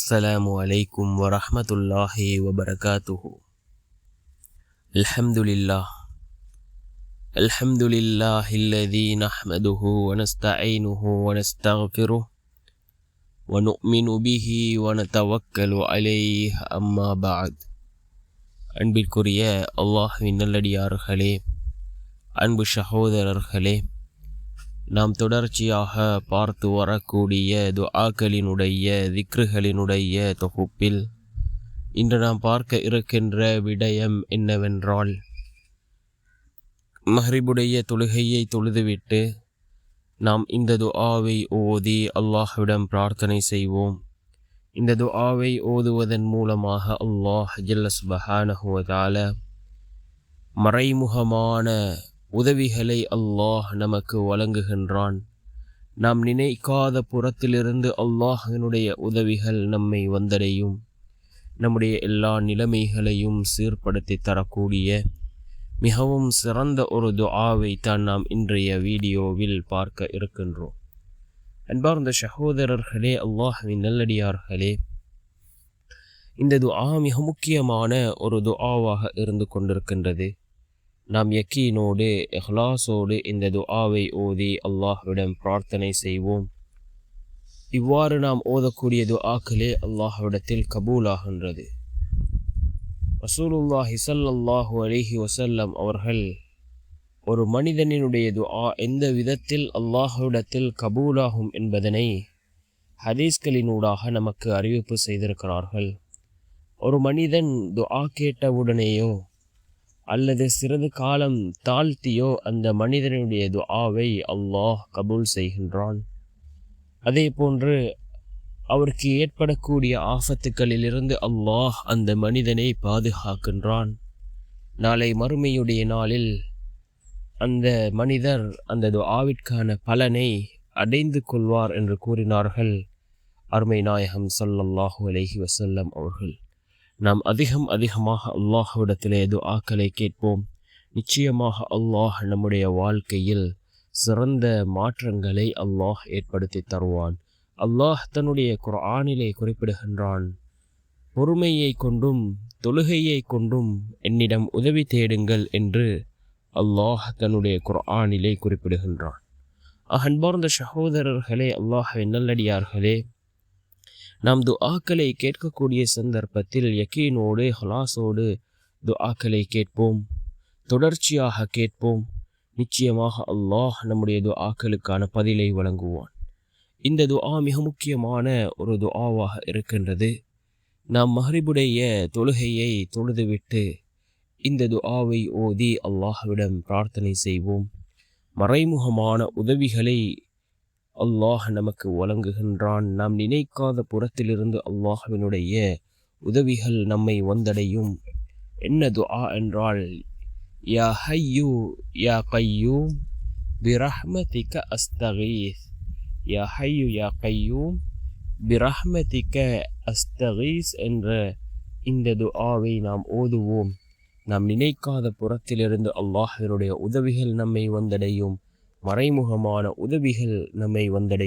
السلام عليكم ورحمة الله وبركاته. الحمد لله الذي نحمده ونستعينه ونستغفره ونؤمن به ونتوكل عليه أما بعد. அன்பிற்குரிய அல்லாஹ்வின் நல்லடியார்களே, அன்பு சகோதரர்களே, நாம் தொடர்ச்சியாக பார்த்து வரக்கூடிய துஆக்களினுடைய திக்ருகளினுடைய தொகுப்பில் இன்று நாம் பார்க்க இருக்கின்ற விடயம் என்னவென்றால், மஹ்ரிபுடைய தொழுகையை தொழுதுவிட்டு நாம் இந்த துஆவை ஓதி அல்லாஹ்விடம் பிரார்த்தனை செய்வோம். இந்த துஆவை ஓதுவதன் மூலமாக அல்லாஹ் ஜல்ல சுப்ஹானஹு வ தஆலா மறைமுகமான உதவிகளை அல்லாஹ் நமக்கு வழங்குகின்றான். நாம் நினைக்காத புறத்திலிருந்து அல்லாஹ்வினுடைய உதவிகள் நம்மை வந்தடையும். நம்முடைய எல்லா நிலைமைகளையும் சீர்படுத்தி தரக்கூடிய மிகவும் சிறந்த ஒரு துஆவை தான் நாம் இன்றைய வீடியோவில் பார்க்க இருக்கின்றோம். அன்பார்ந்த சகோதரர்களே, அல்லாஹ்வின் நல்லடியார்களே, இந்த துஆ மிக முக்கியமான ஒரு துஆவாக இருந்து கொண்டிருக்கின்றது. நாம் யக்கீனோடு இஹ்லாஸோடு இந்த துஆவை ஓதி அல்லாஹ்விடம் பிரார்த்தனை செய்வோம். இவ்வாறு நாம் ஓதக்கூடிய துஆக்களே அல்லாஹ்விடத்தில் கபூலாகின்றது. ரசூலுல்லாஹி ஸல்லல்லாஹு அலைஹி வஸல்லம் அவர்கள் ஒரு மனிதனினுடைய துஆ எந்த விதத்தில் அல்லாஹ்விடத்தில் கபூலாகும் என்பதனை ஹதீஸ்களினூடாக நமக்கு அறிவிப்பு செய்திருக்கிறார்கள். ஒரு மனிதன் துஆ கேட்டவுடனேயோ அல்லது சிறிது காலம் தாழ்த்தியோ அந்த மனிதனுடைய துஆவை அல்லாஹ் கபூல் செய்கின்றான். அதே போன்று அவருக்கு ஏற்படக்கூடிய ஆபத்துக்களிலிருந்து அல்லாஹ் அந்த மனிதனை பாதுகாக்கின்றான். நாளை மறுமையுடைய நாளில் அந்த மனிதர் அந்த துஆவிற்கான பலனை அடைந்து கொள்வார் என்று கூறினார்கள் அருமை நாயகம் ஸல்லல்லாஹு அலைஹி வஸல்லம் அவர்கள். நாம் அதிகமாக அல்லாஹ்விடத்திலே துஆக்களை கேட்போம். நிச்சயமாக அல்லாஹ் நம்முடைய வாழ்க்கையில் சிறந்த மாற்றங்களை அல்லாஹ் ஏற்படுத்தி தருவான். அல்லாஹ் தன்னுடைய குர்ஆனிலே குறிப்பிடுகின்றான், பொறுமையை கொண்டும் தொழுகையை கொண்டும் என்னிடம் உதவி தேடுங்கள் என்று அல்லாஹ் தன்னுடைய குர்ஆனிலே குறிப்பிடுகின்றான். அன்பார்ந்த சகோதரர்களே, அல்லாஹ்வின் நல்லடியார்களே, நாம் துஆக்களை கேட்கக்கூடிய சந்தர்ப்பத்தில் யக்கீனோடு இஹ்லாஸோடு துஆக்களை கேட்போம், தொடர்ச்சியாக கேட்போம். நிச்சயமாக அல்லாஹ் நம்முடைய துஆக்களுக்கான பதிலை வழங்குவான். இந்த துஆ மிக முக்கியமான ஒரு துஆவாக இருக்கின்றது. நாம் மஹ்ரிபுடைய தொழுகையை தொழுதுவிட்டு இந்த துஆவை ஓதி அல்லாஹ்விடம் பிரார்த்தனை செய்வோம். மறைமுகமான உதவிகளை அல்லாஹ் நமக்கு வழங்குகின்றான். நாம் நினைக்காத புறத்திலிருந்து அல்லாஹ்வினுடைய உதவிகள் நம்மை வந்தடையும். என்ன துஆ என்றால், யா ஹய்யூ யா கய்யூம் பிரஹ்மதிக அஸ்தகீஸ். யா ஹய்யூ யா கய்யூம் பிரஹ்மதிக அஸ்தகீஸ் என்ற இந்த துஆவை நாம் ஓதுவோம். நாம் நினைக்காத புறத்திலிருந்து அல்லாஹ்வினுடைய உதவிகள் நம்மை வந்தடையும். மறைமுகமான உதவிகள் நம்மை வந்தடையும்.